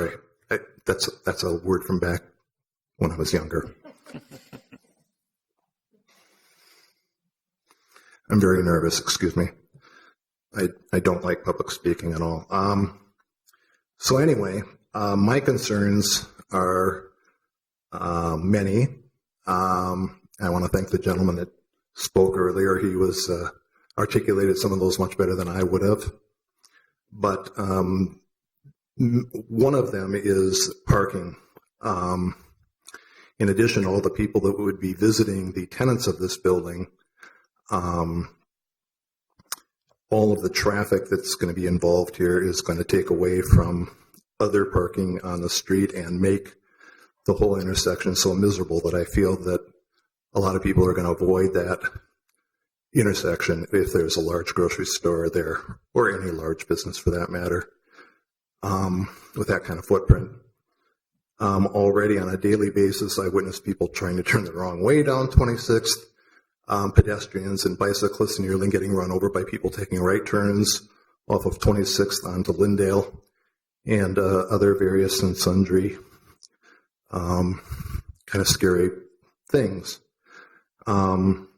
sorry. That's a word from back when I was younger. I'm very nervous, excuse me. I don't like public speaking at all. So anyway, my concerns are many. I want to thank the gentleman that spoke earlier. He was articulated some of those much better than I would have. But one of them is parking. In addition, all the people that would be visiting the tenants of this building, all of the traffic that's going to be involved here is going to take away from other parking on the street and make the whole intersection so miserable that I feel that a lot of people are going to avoid that intersection if there's a large grocery store there, or any large business for that matter, with that kind of footprint. Already on a daily basis, I witness people trying to turn the wrong way down 26th, pedestrians and bicyclists nearly getting run over by people taking right turns off of 26th onto Lyndale, and other various and sundry kind of scary things. I'm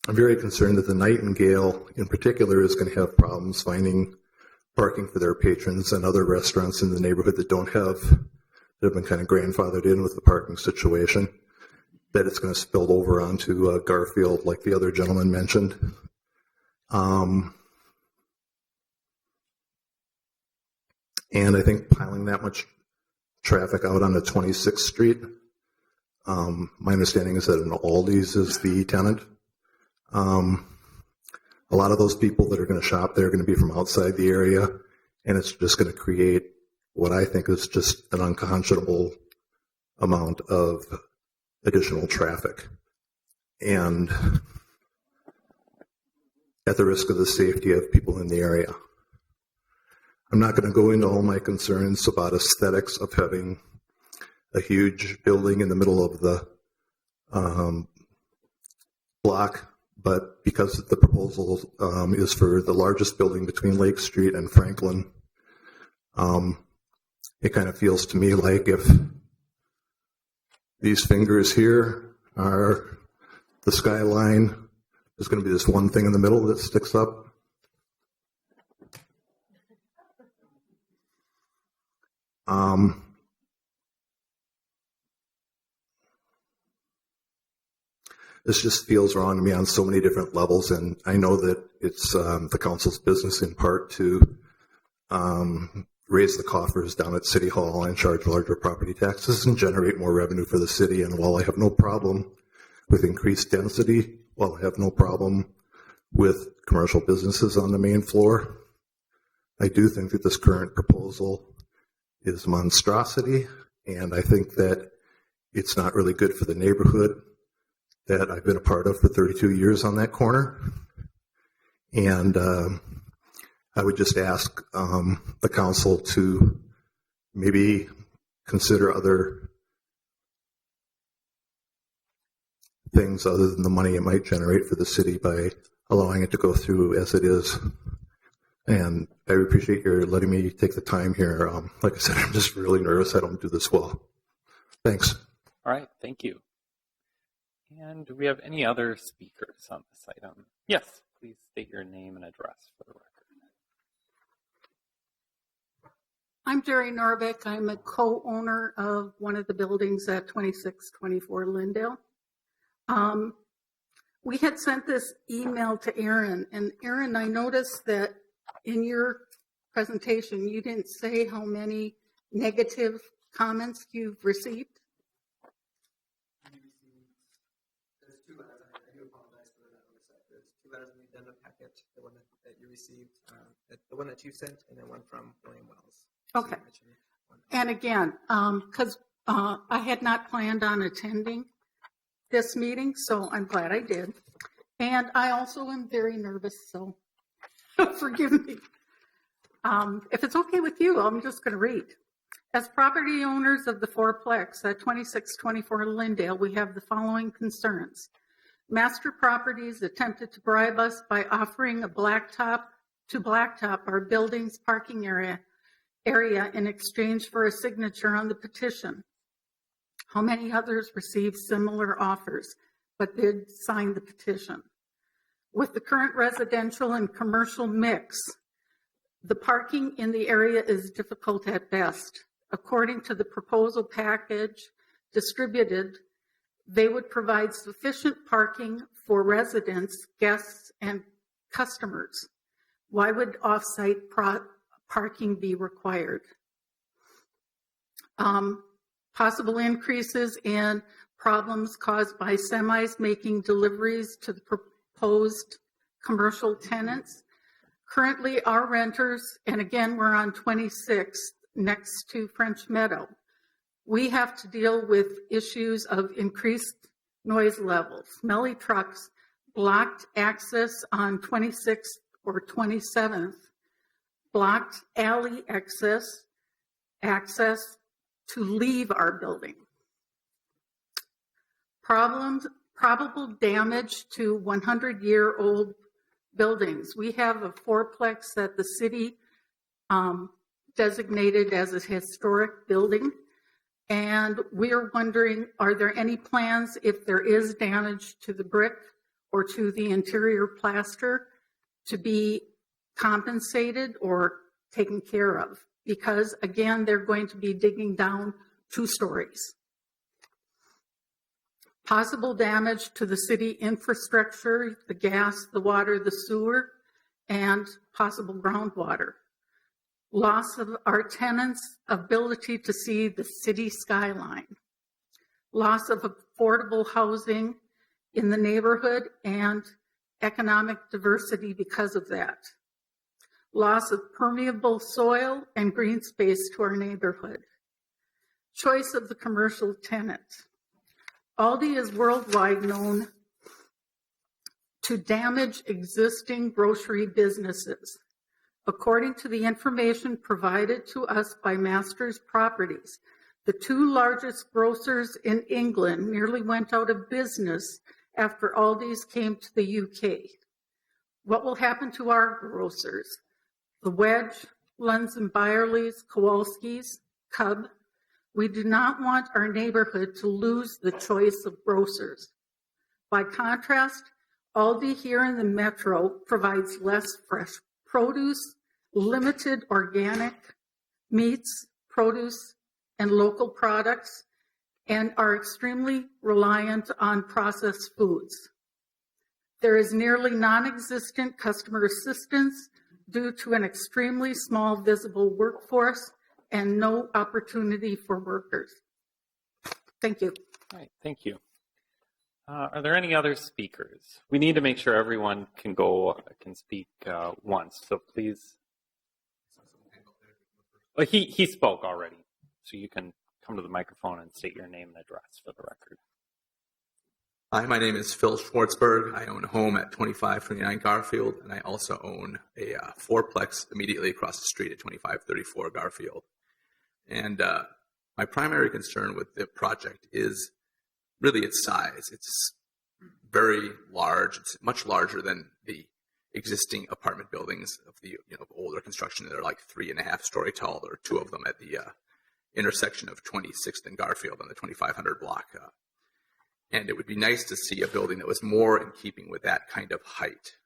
very concerned that the Nightingale in particular is going to have problems finding parking for their patrons, and other restaurants in the neighborhood that have been kind of grandfathered in with the parking situation, that it's going to spill over onto Garfield like the other gentleman mentioned. And I think piling that much traffic out onto 26th Street, my understanding is that an Aldi's is the tenant. A lot of those people that are going to shop there are going to be from outside the area, and it's just going to create what I think is just an unconscionable amount of additional traffic. And at the risk of the safety of people in the area. I'm not going to go into all my concerns about aesthetics of having a huge building in the middle of the block, but because the proposal is for the largest building between Lake Street and Franklin, it kind of feels to me like if these fingers here are the skyline, there's going to be this one thing in the middle that sticks up. This just feels wrong to me on so many different levels, and I know that it's the council's business in part to raise the coffers down at City Hall and charge larger property taxes and generate more revenue for the city. And while I have no problem with increased density, while I have no problem with commercial businesses on the main floor, I do think that this current proposal is monstrosity, and I think that it's not really good for the neighborhood that I've been a part of for 32 years on that corner. And I would just ask the council to maybe consider other things other than the money it might generate for the city by allowing it to go through as it is. And I appreciate your letting me take the time here. Like I said, I'm just really nervous. I don't do this well. Thanks. All right, thank you. And do we have any other speakers on this item? Yes, please state your name and address for the record. I'm Jerry Norbeck. I'm a co-owner of one of the buildings at 2624 Lyndale. We had sent this email to Aaron, and Aaron, I noticed that in your presentation, you didn't say how many negative comments you've received. There's two letters. I do apologize for that oversight. There's two letters in the addendum packet, the one that you received, the one that you sent, and then one from William Wells. Okay. And again, because I had not planned on attending this meeting, so I'm glad I did. And I also am very nervous, so forgive me. If it's okay with you, I'm just going to read. As property owners of the fourplex at 2624 Lyndale, we have the following concerns. Master Properties attempted to bribe us by offering a blacktop our building's parking area area in exchange for a signature on the petition? How many others received similar offers but did sign the petition? With the current residential and commercial mix, the parking in the area is difficult at best. According to the proposal package distributed, they would provide sufficient parking for residents, guests, and customers. Why would off-site parking be required? Possible increases in problems caused by semis making deliveries to the proposed commercial tenants. Currently, our renters, and again, we're on 26th next to French Meadow, we have to deal with issues of increased noise levels, smelly trucks, blocked access on 26th or 27th, blocked alley access to leave our building. Probable damage to 100-year-old buildings. We have a fourplex that the city designated as a historic building, and we're wondering, are there any plans if there is damage to the brick or to the interior plaster to be compensated or taken care of? Because again, they're going to be digging down 2 stories. Possible damage to the city infrastructure, the gas, the water, the sewer, and possible groundwater. Loss of our tenants' ability to see the city skyline. Loss of affordable housing in the neighborhood and economic diversity because of that. Loss of permeable soil and green space to our neighborhood. Choice of the commercial tenant. Aldi is worldwide known to damage existing grocery businesses. According to the information provided to us by Masters Properties, the 2 largest grocers in England nearly went out of business after Aldi's came to the UK. What will happen to our grocers? The Wedge, Lunds and Byerly's, Kowalski's, Cub. We do not want our neighborhood to lose the choice of grocers. By contrast, Aldi here in the metro provides less fresh produce, limited organic meats, produce, and local products, and are extremely reliant on processed foods. There is nearly non-existent customer assistance due to an extremely small visible workforce and no opportunity for workers. Thank you. All right, thank you. Are there any other speakers? We need to make sure everyone can speak once, so please. Well, he spoke already, so you can come to the microphone and state your name and address for the record. Hi, my name is Phil Schwartzberg. I own a home at 2529 Garfield, and I also own a fourplex immediately across the street at 2534 Garfield. And my primary concern with the project is really its size. It's very large. It's much larger than the existing apartment buildings of the older construction. They're like 3.5-story tall. There are 2 of them at the intersection of 26th and Garfield on the 2500 block. And it would be nice to see a building that was more in keeping with that kind of height.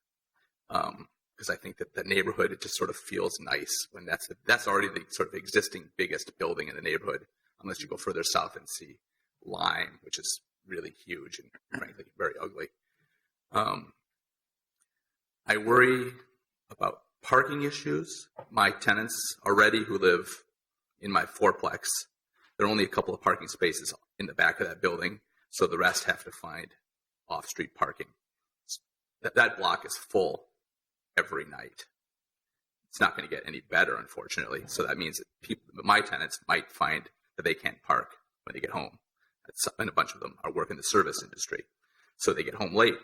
Because I think that the neighborhood, it just sort of feels nice when that's already the sort of existing biggest building in the neighborhood, unless you go further south and see Lime, which is really huge and frankly very ugly. I worry about parking issues. My tenants already who live in my fourplex, there are only a couple of parking spaces in the back of that building, so the rest have to find off-street parking. That block is full every night. It's not going to get any better, unfortunately. So that means that my tenants might find that they can't park when they get home. And a bunch of them are working the service industry. So they get home late.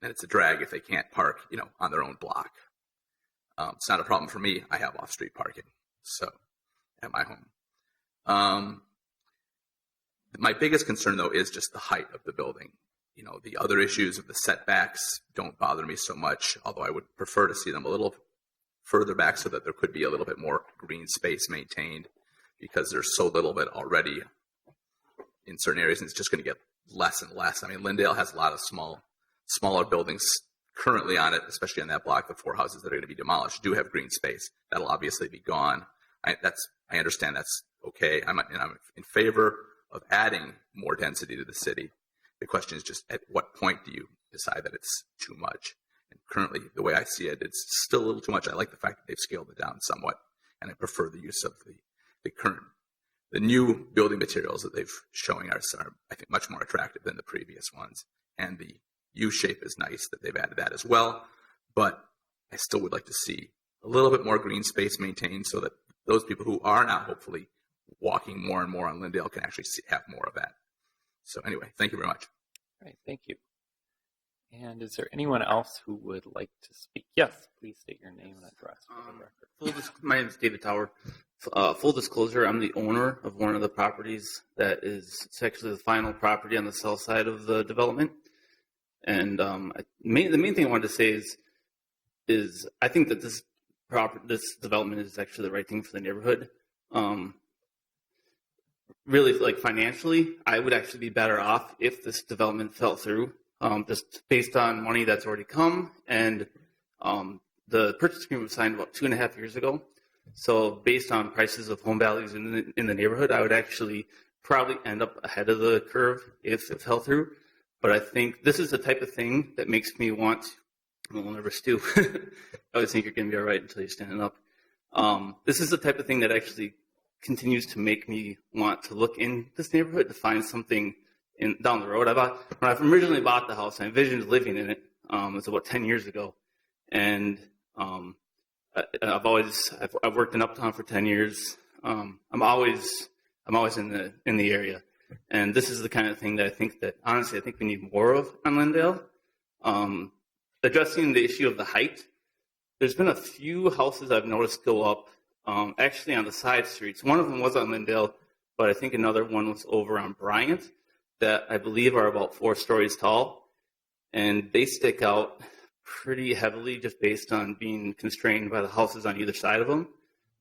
And it's a drag if they can't park, on their own block. It's not a problem for me. I have off-street parking, so at my home. My biggest concern, though, is just the height of the building. The other issues of the setbacks don't bother me so much, although I would prefer to see them a little further back so that there could be a little bit more green space maintained, because there's so little of it already in certain areas, and it's just going to get less and less. I mean, Lindale has a lot of smaller buildings currently on it, especially on that block. The 4 houses that are going to be demolished do have green space. That'll obviously be gone. I understand that's okay. I'm in favor of adding more density to the city. The question is just at what point do you decide that it's too much? And currently, the way I see it, it's still a little too much. I like the fact that they've scaled it down somewhat, and I prefer the use of the new building materials that they've showing us are, I think, much more attractive than the previous ones. And the U shape is nice that they've added that as well. But I still would like to see a little bit more green space maintained so that those people who are now hopefully walking more and more on Lindale can actually have more of that. So anyway, thank you very much. All right, thank you. And is there anyone else who would like to speak? Yes, please state your name and address for the record. My name is David Tower. Full disclosure, I'm the owner of one of the properties that it's actually the final property on the south side of the development. And the main thing I wanted to say is I think that this development is actually the right thing for the neighborhood. Really, like financially, I would actually be better off if this development fell through, just based on money that's already come. And the purchase agreement was signed about 2.5 years ago. So based on prices of home values in the neighborhood, I would actually probably end up ahead of the curve if it fell through. But I think this is the type of thing that makes me want, we'll never stew. I always think you're going to be all right until you're standing up. This is the type of thing that actually continues to make me want to look in this neighborhood to find something down the road. When I originally bought the house, I envisioned living in it. It was about 10 years ago. And I've worked in Uptown for 10 years. I'm always in the area. And this is the kind of thing that I think we need more of on Lindale. Addressing the issue of the height. There's been a few houses I've noticed go up, actually on the side streets. One of them was on Lindale, but I think another one was over on Bryant that I believe are about 4 stories tall. And they stick out pretty heavily just based on being constrained by the houses on either side of them.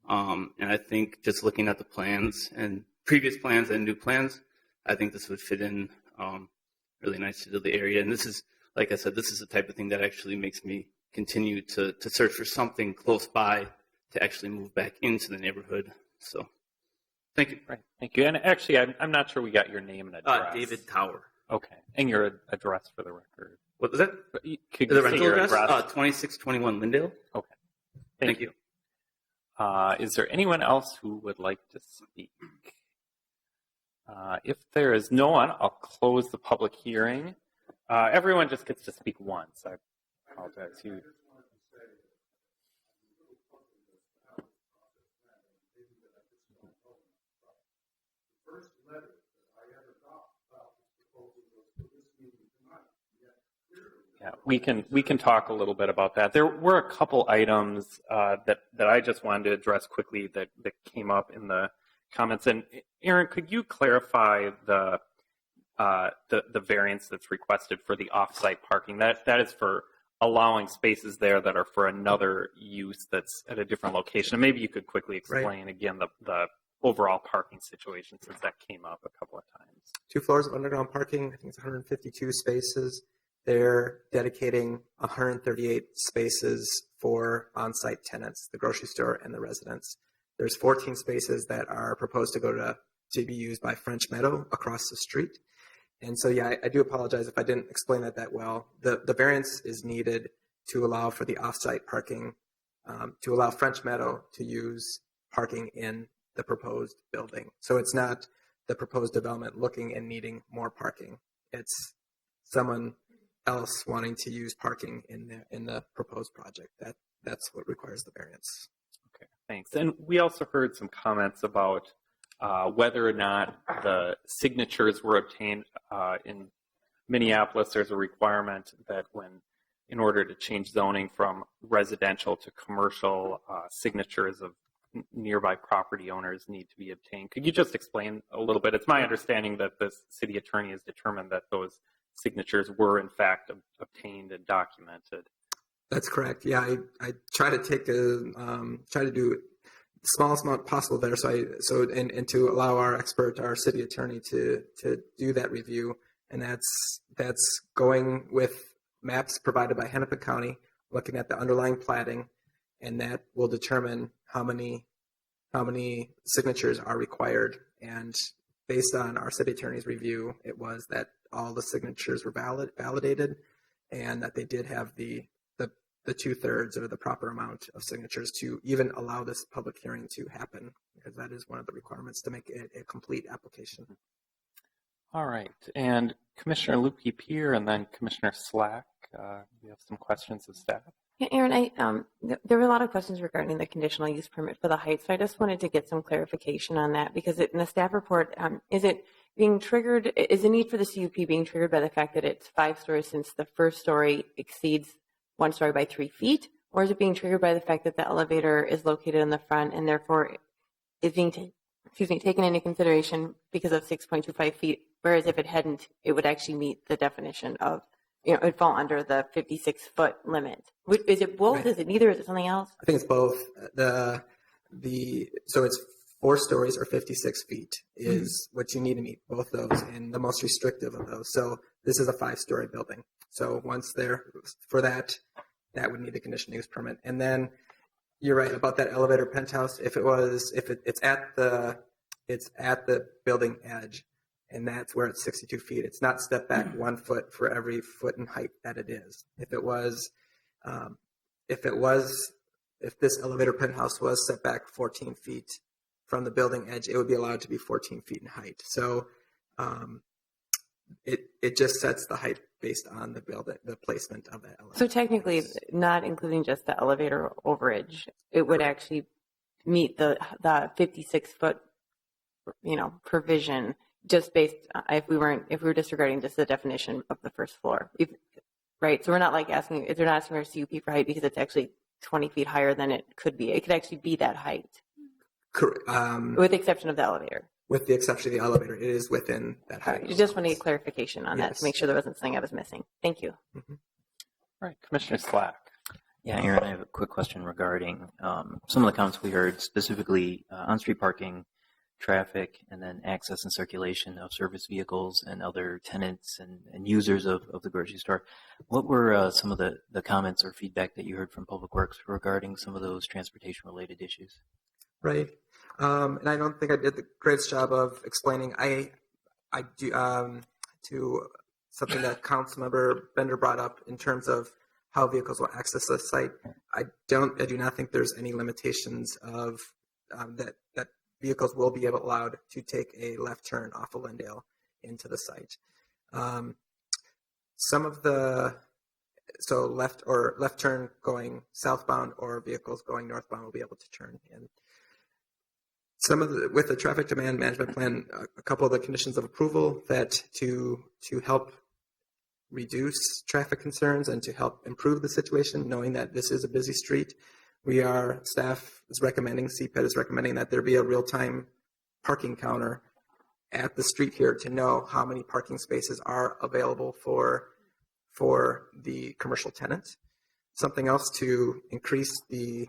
And I think just looking at the plans and previous plans and new plans, I think this would fit in really nicely to the area. And this is, like I said, this is the type of thing that actually makes me continue to search for something close by to actually move back into the neighborhood. So, thank you. Right, thank you. And actually, I'm not sure we got your name and address. David Tower. Okay, and your address for the record. What was that? Could The you say rental your address? address? 2621 Lindale. Okay, Thank you. Is there anyone else who would like to speak? If there is no one, I'll close the public hearing. Everyone just gets to speak once. I apologize. Yeah, we can talk a little bit about that. There were a couple items that I just wanted to address quickly that came up in the comments. And Aaron, could you clarify the variance that's requested for the off-site parking? That is for allowing spaces there that are for another use that's at a different location. And maybe you could quickly explain again the overall parking situation, since that came up a couple of times. 2 floors of underground parking. I think it's 152 spaces. They're dedicating 138 spaces for on-site tenants, the grocery store and the residents. There's 14 spaces that are proposed to be used by French Meadow across the street. And so, yeah, I do apologize if I didn't explain that well. The variance is needed to allow for the off-site parking, to allow French Meadow to use parking in the proposed building. So it's not the proposed development looking and needing more parking. It's someone else wanting to use parking in the proposed project. That's what requires the variance. Okay, thanks. And we also heard some comments about whether or not the signatures were obtained in Minneapolis. There's a requirement that in order to change zoning from residential to commercial, signatures of nearby property owners need to be obtained. Could you just explain a little bit? It's my understanding that the city attorney has determined that those signatures were in fact obtained and documented. That's correct. Yeah, I try to take try to do the smallest amount possible there. And to allow our expert, our city attorney, to do that review, and that's going with maps provided by Hennepin County, looking at the underlying platting, and that will determine how many signatures are required. And based on our city attorney's review, it was that all the signatures were validated, and that they did have the 2/3 or the proper amount of signatures to even allow this public hearing to happen, because that is one of the requirements to make it a complete application. All right. And Commissioner Lupke-Peer and then Commissioner Slack, we have some questions of staff. Yeah, Aaron, there were a lot of questions regarding the conditional use permit for the height, so I just wanted to get some clarification on that, because in the staff report, is it being triggered, is the need for the CUP being triggered by the fact that it's 5 stories since the first story exceeds 1 story by 3 feet, or is it being triggered by the fact that the elevator is located in the front and therefore is being taken into consideration because of 6.25 feet, whereas if it hadn't, it would actually meet the definition of, it would fall under the 56-foot limit. Is it both? Right. Is it neither? Is it something else? I think it's both. So it's 4 stories or 56 feet is what you need to meet, both those, and the most restrictive of those. So this is a 5-story building. So once they're for that would need a conditional use permit. And then you're right about that elevator penthouse. It's at the building edge, and that's where it's 62 feet. It's not step back 1 foot for every foot in height that it is. If this elevator penthouse was set back 14 feet from the building edge, it would be allowed to be 14 feet in height. So it just sets the height based on the placement of that elevator. So technically, not including just the elevator overage, it would actually meet the 56-foot, provision, just based if we were disregarding just the definition of the first floor, right? So we're not asking for a CUP for height because it's actually 20 feet higher than it could be. It could actually be that height. Correct. With the exception of the elevator. With the exception of the elevator, it is within that height. You just want to get clarification on that Yes. to make sure there wasn't something I was missing. Thank you. All right. Commissioner Slack. Yeah, Aaron, I have a quick question regarding some of the comments we heard, specifically on-street parking, traffic, and then access and circulation of service vehicles and other tenants and users of the grocery store. What were some of the comments or feedback that you heard from Public Works regarding some of those transportation-related issues? Right. And I don't think I did the greatest job of explaining. I do to something that Councilmember Bender brought up in terms of how vehicles will access the site. I do not think there's any limitations of that vehicles will be allowed to take a left turn off of Lindale into the site. Left turn going southbound or vehicles going northbound will be able to turn in. With the traffic demand management plan, a couple of the conditions of approval that to help reduce traffic concerns and to help improve the situation, knowing that this is a busy street, staff is recommending, CPED is recommending that there be a real-time parking counter at the street here to know how many parking spaces are available for the commercial tenants. Something else to increase the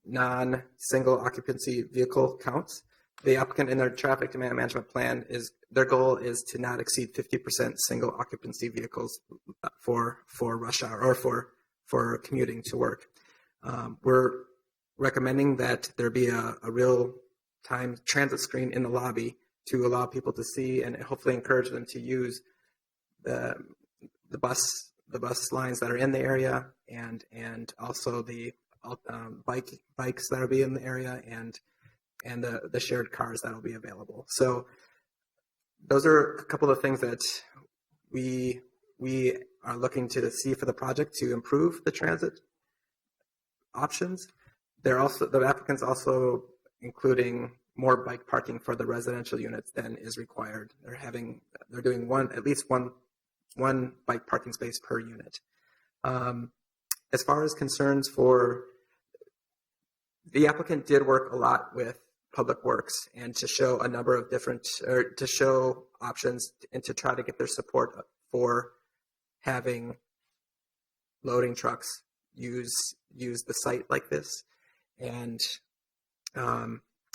non-single occupancy vehicle counts. The applicant in their traffic demand management plan their goal is to not exceed 50% single occupancy vehicles for rush hour or for commuting to work. We're recommending that there be a real-time transit screen in the lobby to allow people to see and hopefully encourage them to use the bus lines that are in the area and also the bikes that will be in the area and the shared cars that will be available. So those are a couple of things that we are looking to see for the project to improve the transit options. The applicant's also including more bike parking for the residential units than is required. They're doing at least one bike parking space per unit. As far as concerns the applicant did work a lot with Public Works and to show a number of to show options and to try to get their support for having loading trucks use the site like this, and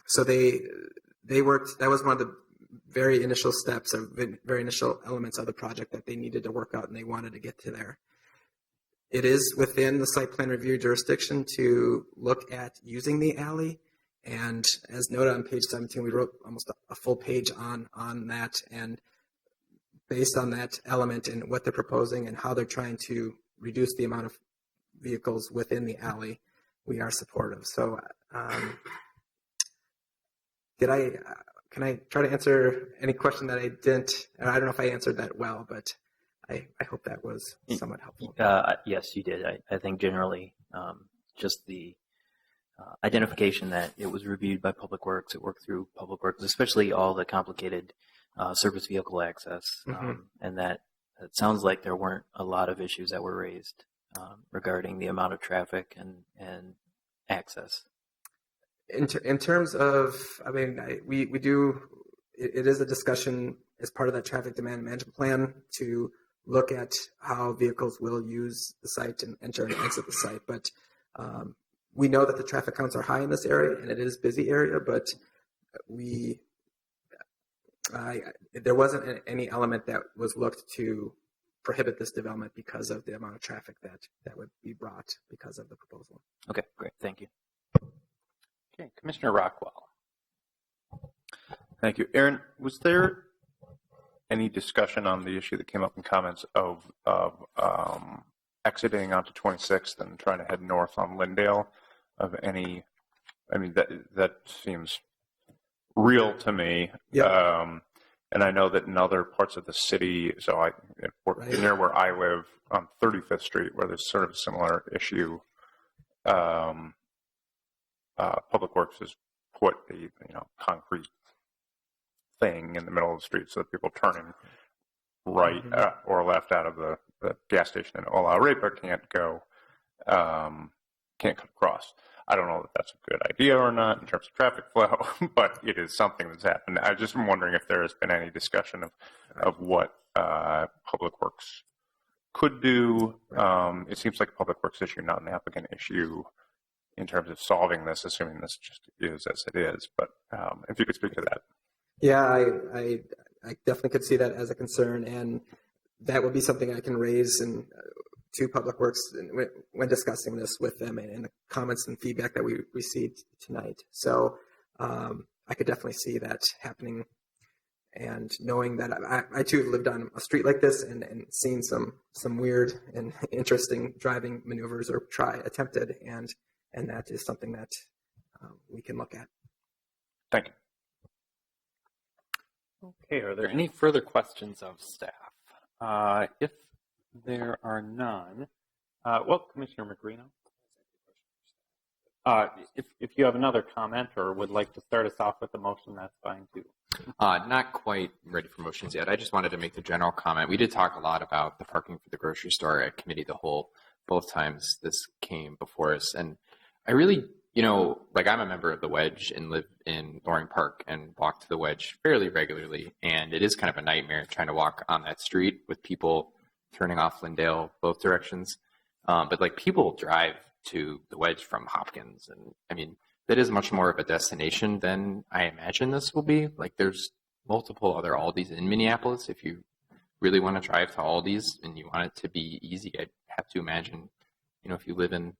so they worked. That was one of the very initial steps, or very initial elements of the project that they needed to work out, and they wanted to get to there. It is within the site plan review jurisdiction to look at using the alley, and as noted on page 17, we wrote almost a full page on that, and based on that element and what they're proposing and how they're trying to reduce the amount of vehicles within the alley, we are supportive. So can I try to answer any question that I didn't? I don't know if I answered that well, but I hope that was somewhat helpful. Yes, you did. I think generally just the identification that it was reviewed by Public Works, it worked through Public Works, especially all the complicated surface vehicle access, and that it sounds like there weren't a lot of issues that were raised regarding the amount of traffic and access. In terms of, I mean, we do, it is a discussion as part of that traffic demand management plan to look at how vehicles will use the site and enter and exit the site. But we know that the traffic counts are high in this area, and it is a busy area, but there wasn't any element that was looked to prohibit this development because of the amount of traffic that would be brought because of the proposal. Okay, great. Thank you. Okay, Commissioner Rockwell. Thank you. Aaron, was there any discussion on the issue that came up in comments of exiting onto 26th and trying to head north on Lindale? Of any, I mean, that seems real to me. Yeah. And I know that in other parts of the city, so near where I live on 35th Street, where there's sort of a similar issue, Public Works has put a concrete thing in the middle of the street so that people turning right or left out of the gas station in Ola Arepa can't cut across. I don't know if that's a good idea or not in terms of traffic flow, but it is something that's happened. I just am wondering if there has been any discussion of what Public Works could do. It seems like a Public Works issue, not an applicant issue in terms of solving this, assuming this just is as it is. But if you could speak to that. Yeah, I definitely could see that as a concern, and that would be something I can raise to Public Works when discussing this with them and the comments and feedback that we received tonight. So I could definitely see that happening, and knowing that I too lived on a street like this and seen some weird and interesting driving maneuvers or attempted, and that is something that we can look at. Thank you. Okay, are there any further questions of staff? If there are none, Commissioner Magrino. If you have another comment or would like to start us off with a motion, that's fine too. Not quite ready for motions yet. I just wanted to make the general comment. We did talk a lot about the parking for the grocery store at committee of the whole, both times this came before us. And I really, I'm a member of the Wedge and live in Loring Park and walk to the Wedge fairly regularly. And it is kind of a nightmare trying to walk on that street with people turning off Lindale both directions. But people drive to the Wedge from Hopkins. And I mean, that is much more of a destination than I imagine this will be. There's multiple other Aldis in Minneapolis. If you really want to drive to Aldi's and you want it to be easy, I'd have to imagine, if you live in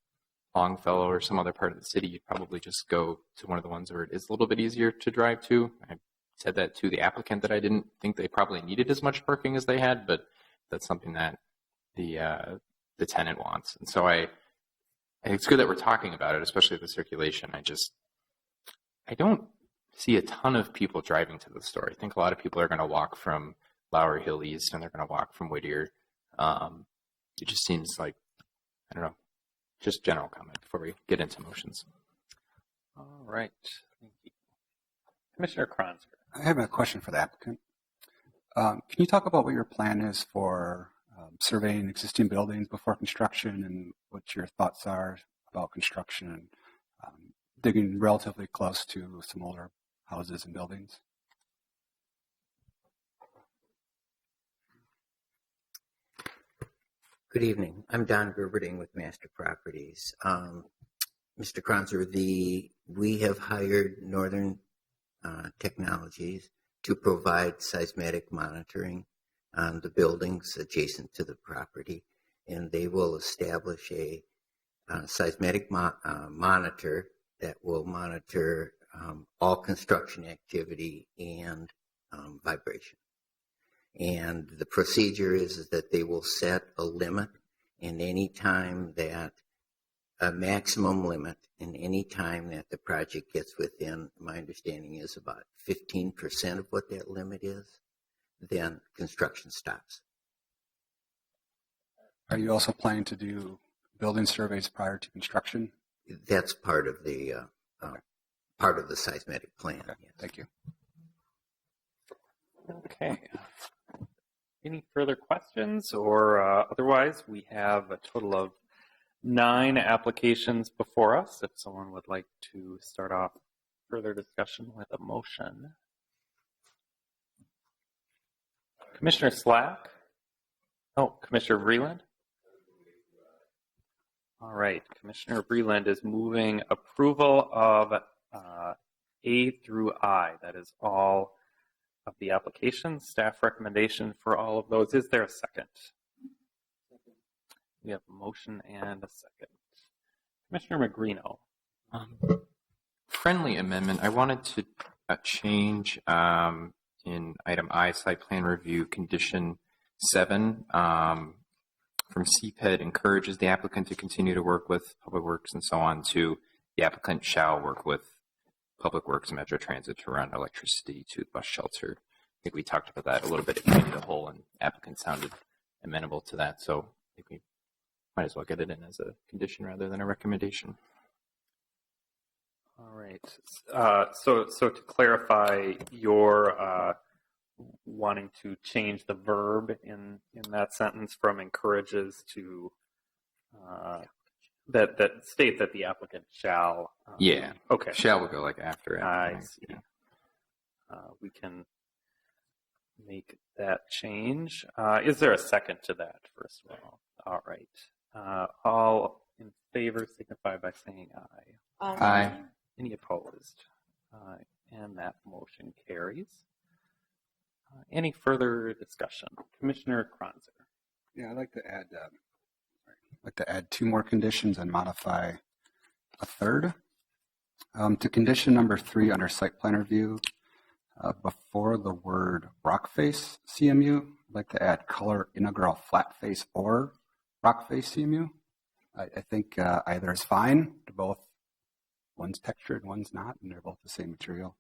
Longfellow or some other part of the city, you'd probably just go to one of the ones where it is a little bit easier to drive to. I said that to the applicant that I didn't think they probably needed as much parking as they had, but that's something that the tenant wants. And so it's good that we're talking about it, especially the circulation. I don't see a ton of people driving to the store. I think a lot of people are going to walk from Lowry Hill East and they're going to walk from Whittier. It just seems like, I don't know, just general comment before we get into motions. All right. Thank you. Commissioner Kronzer. I have a question for the applicant. Can you talk about what your plan is for surveying existing buildings before construction and what your thoughts are about construction and digging relatively close to some older houses and buildings? Good evening. I'm Don Gerberding with Master Properties. Mr. Kronzer, we have hired Northern Technologies to provide seismic monitoring on the buildings adjacent to the property, and they will establish a seismic monitor that will monitor all construction activity and vibration. And the procedure is that they will set a limit, and any time that a maximum limit, and any time that the project gets within, my understanding is about 15% of what that limit is, then construction stops. Are you also planning to do building surveys prior to construction? That's part of the seismic plan. Okay. Yes. Thank you. Okay. Any further questions, or otherwise, we have a total of 9 applications before us. If someone would like to start off further discussion with a motion. Commissioner Slack? Oh, Commissioner Vreeland? All right. Commissioner Vreeland is moving approval of A through I. That is all of the applications. Staff recommendation for all of those. Is there a second? We have a motion and a second. Commissioner Magrino. Friendly amendment. I wanted to change in item I, site plan review, condition 7, from CPED encourages the applicant to continue to work with Public Works and so on, to the applicant shall work with Public Works and Metro Transit to run electricity to the bus shelter. I think we talked about that a little bit at committee of the whole, and applicant sounded amenable to that. So I think we might as well get it in as a condition rather than a recommendation. All right. So to clarify, you're wanting to change the verb in that sentence from encourages to that state that the applicant shall. Yeah. Okay. Shall will go like after it. I see. Yeah. We can make that change. Is there a second to that, first of all? All right. All in favor signify by saying aye. Aye. Any opposed? And that motion carries. Any further discussion? Commissioner Kronzer. Yeah, I'd like to add 2 more conditions and modify a third. To condition number 3 under site plan review, before the word rock face CMU, I'd like to add color integral flat face or rock face CMU. I think either is fine. They're both, one's textured, one's not, and they're both the same material.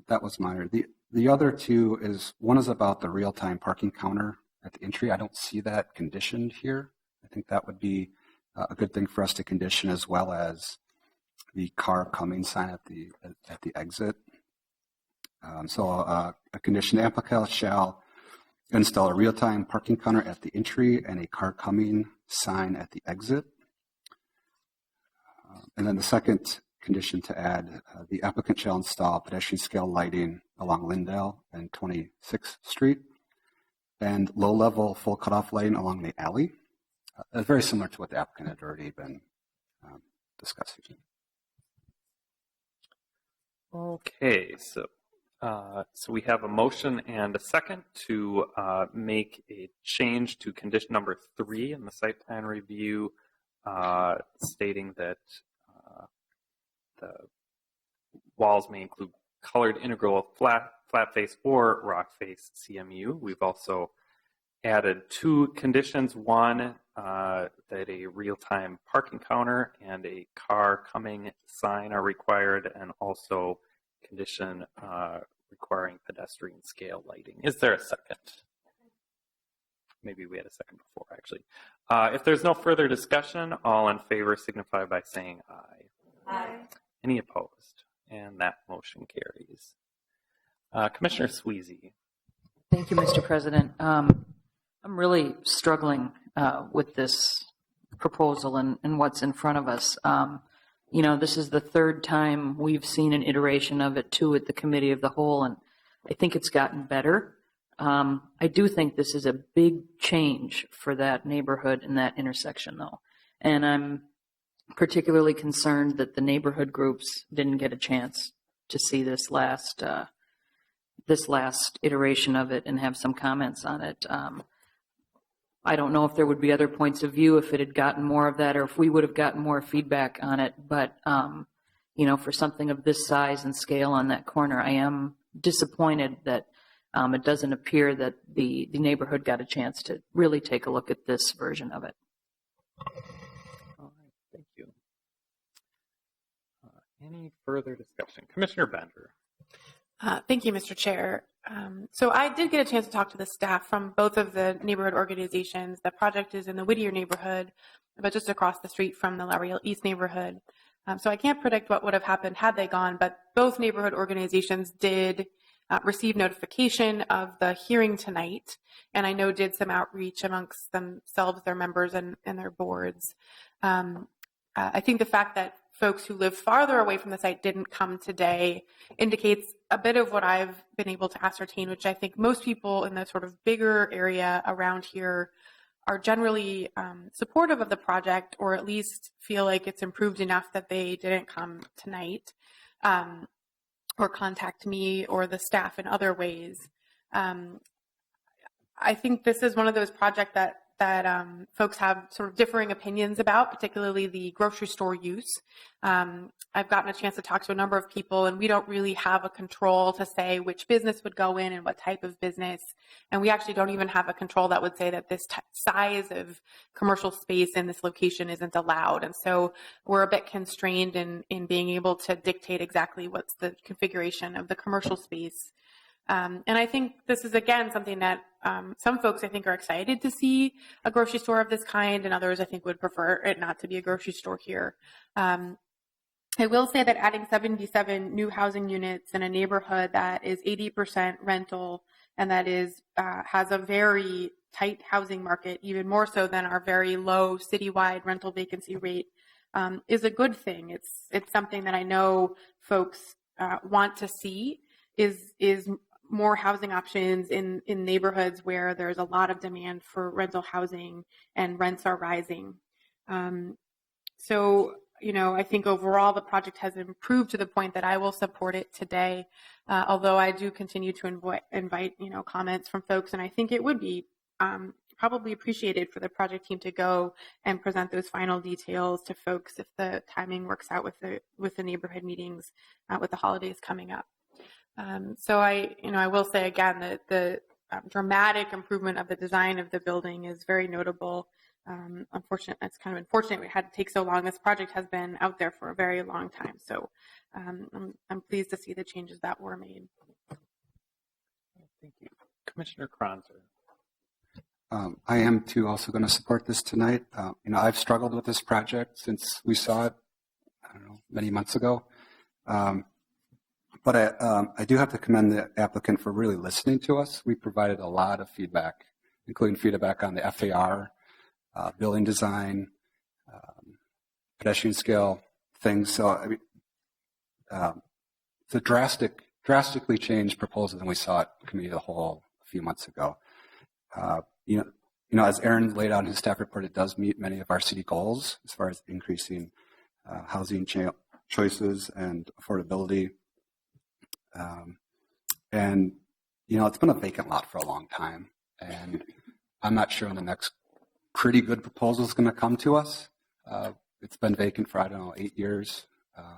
That was minor. The other 2 is, one is about the real-time parking counter at the entry. I don't see that conditioned here. I think that would be a good thing for us to condition, as well as the car coming sign at the exit. So a condition: the applicant shall install a real-time parking counter at the entry and a car coming sign at the exit. And then the second condition to add, the applicant shall install pedestrian scale lighting along Lindell and 26th Street and low-level full cutoff lighting along the alley. Very similar to what the applicant had already been discussing. Okay, so we have a motion and a second to make a change to condition number 3 in the site plan review, stating that the walls may include colored integral flat face or rock face CMU. We've also added 2 conditions. One, that a real-time parking counter and a car coming sign are required, and also condition requiring pedestrian scale lighting. Is there a second? Maybe we had a second before, actually. If there's no further discussion, all in favor signify by saying aye. Aye. Any opposed? And that motion carries. Commissioner Sweezy. Thank you, Mr. President. I'm really struggling with this proposal and what's in front of us. This is the 3rd time we've seen an iteration of it, too, at the Committee of the Whole, and I think it's gotten better. I do think this is a big change for that neighborhood and that intersection, though. And I'm particularly concerned that the neighborhood groups didn't get a chance to see this last iteration of it and have some comments on it. I don't know if there would be other points of view if it had gotten more of that, or if we would have gotten more feedback on it. But for something of this size and scale on that corner, I am disappointed that it doesn't appear that the neighborhood got a chance to really take a look at this version of it. All right, thank you. Any further discussion? Commissioner Bender. Thank you, Mr. Chair. So I did get a chance to talk to the staff from both of the neighborhood organizations. The project is in the Whittier neighborhood, but just across the street from the Lauriel East neighborhood. So I can't predict what would have happened had they gone, but both neighborhood organizations did receive notification of the hearing tonight, and I know did some outreach amongst themselves, their members, and their boards. I think the fact that folks who live farther away from the site didn't come today indicates a bit of what I've been able to ascertain, which I think most people in the sort of bigger area around here are generally supportive of the project, or at least feel like it's improved enough that they didn't come tonight or contact me or the staff in other ways. I think this is one of those projects that folks have sort of differing opinions about, particularly the grocery store use. I've gotten a chance to talk to a number of people, and we don't really have a control to say which business would go in and what type of business. And we actually don't even have a control that would say that this size of commercial space in this location isn't allowed. And so we're a bit constrained in being able to dictate exactly what's the configuration of the commercial space. And I think this is, again, something that some folks, I think, are excited to see a grocery store of this kind, and others, I think, would prefer it not to be a grocery store here. I will say that adding 77 new housing units in a neighborhood that is 80% rental and that is has a very tight housing market, even more so than our very low citywide rental vacancy rate, is a good thing. It's something that I know folks want to see is more housing options in neighborhoods where there's a lot of demand for rental housing and rents are rising. So, I think overall the project has improved to the point that I will support it today, although I do continue to invite comments from folks, and I think it would be probably appreciated for the project team to go and present those final details to folks if the timing works out with the neighborhood meetings with the holidays coming up. So I will say again that the dramatic improvement of the design of the building is very notable. It's kind of unfortunate we had to take so long. This project has been out there for a very long time. So I'm pleased to see the changes that were made. Thank you. Commissioner Kronzer. I am too also going to support this tonight. I've struggled with this project since we saw it, many months ago. But I do have to commend the applicant for really listening to us. We provided a lot of feedback, including feedback on the FAR, building design, pedestrian scale things. So it's a drastically changed proposal than we saw at Committee of the Whole a few months ago. As Aaron laid out in his staff report, it does meet many of our city goals as far as increasing housing choices and affordability. It's been a vacant lot for a long time, and I'm not sure when the next pretty good proposal is going to come to us. It's been vacant for, 8 years.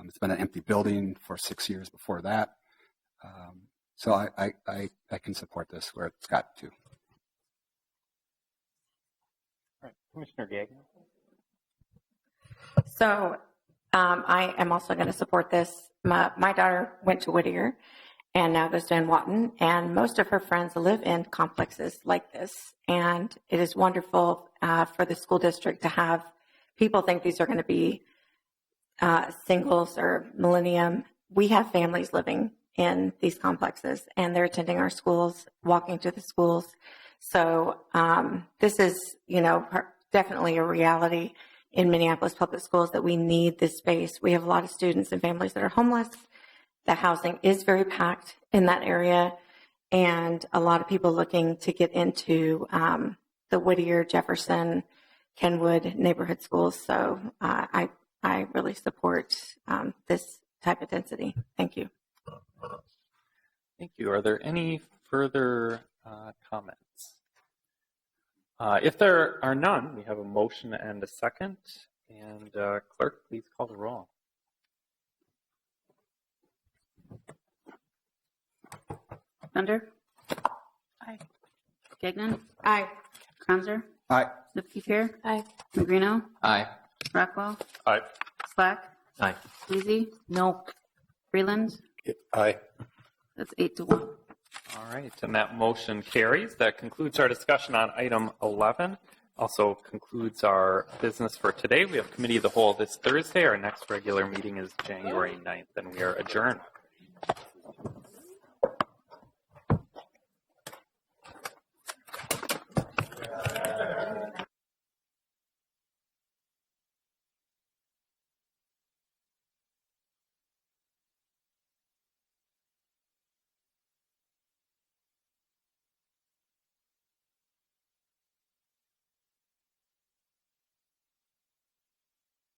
It's been an empty building for 6 years before that. So I can support this where it's got to. All right, Commissioner Gagnon. So I am also going to support this. My daughter went to Whittier and now goes to Anwatin, and most of her friends live in complexes like this. And it is wonderful for the school district to have people think these are going to be singles or millennium. We have families living in these complexes, and they're attending our schools, walking to the schools. So this is, definitely a reality in Minneapolis public schools that we need this space. We have a lot of students and families that are homeless. The housing is very packed in that area. and a lot of people looking to get into the Whittier, Jefferson, Kenwood neighborhood schools. So I really support this type of density. Thank you. Thank you. Are there any further comments? If there are none, we have a motion and a second. And clerk, please call the roll. Thunder? Aye. Gagnon? Aye. Kranzer? Aye. Lipke-Fear? Aye. Magrino? Aye. Rockwell? Aye. Slack? Aye. Sweezy? No. Freeland? Aye. That's 8-1. All right, and that motion carries. That concludes our discussion on item 11. Also concludes our business for today. We have committee of the whole this Thursday. Our next regular meeting is January 9th, and we are adjourned.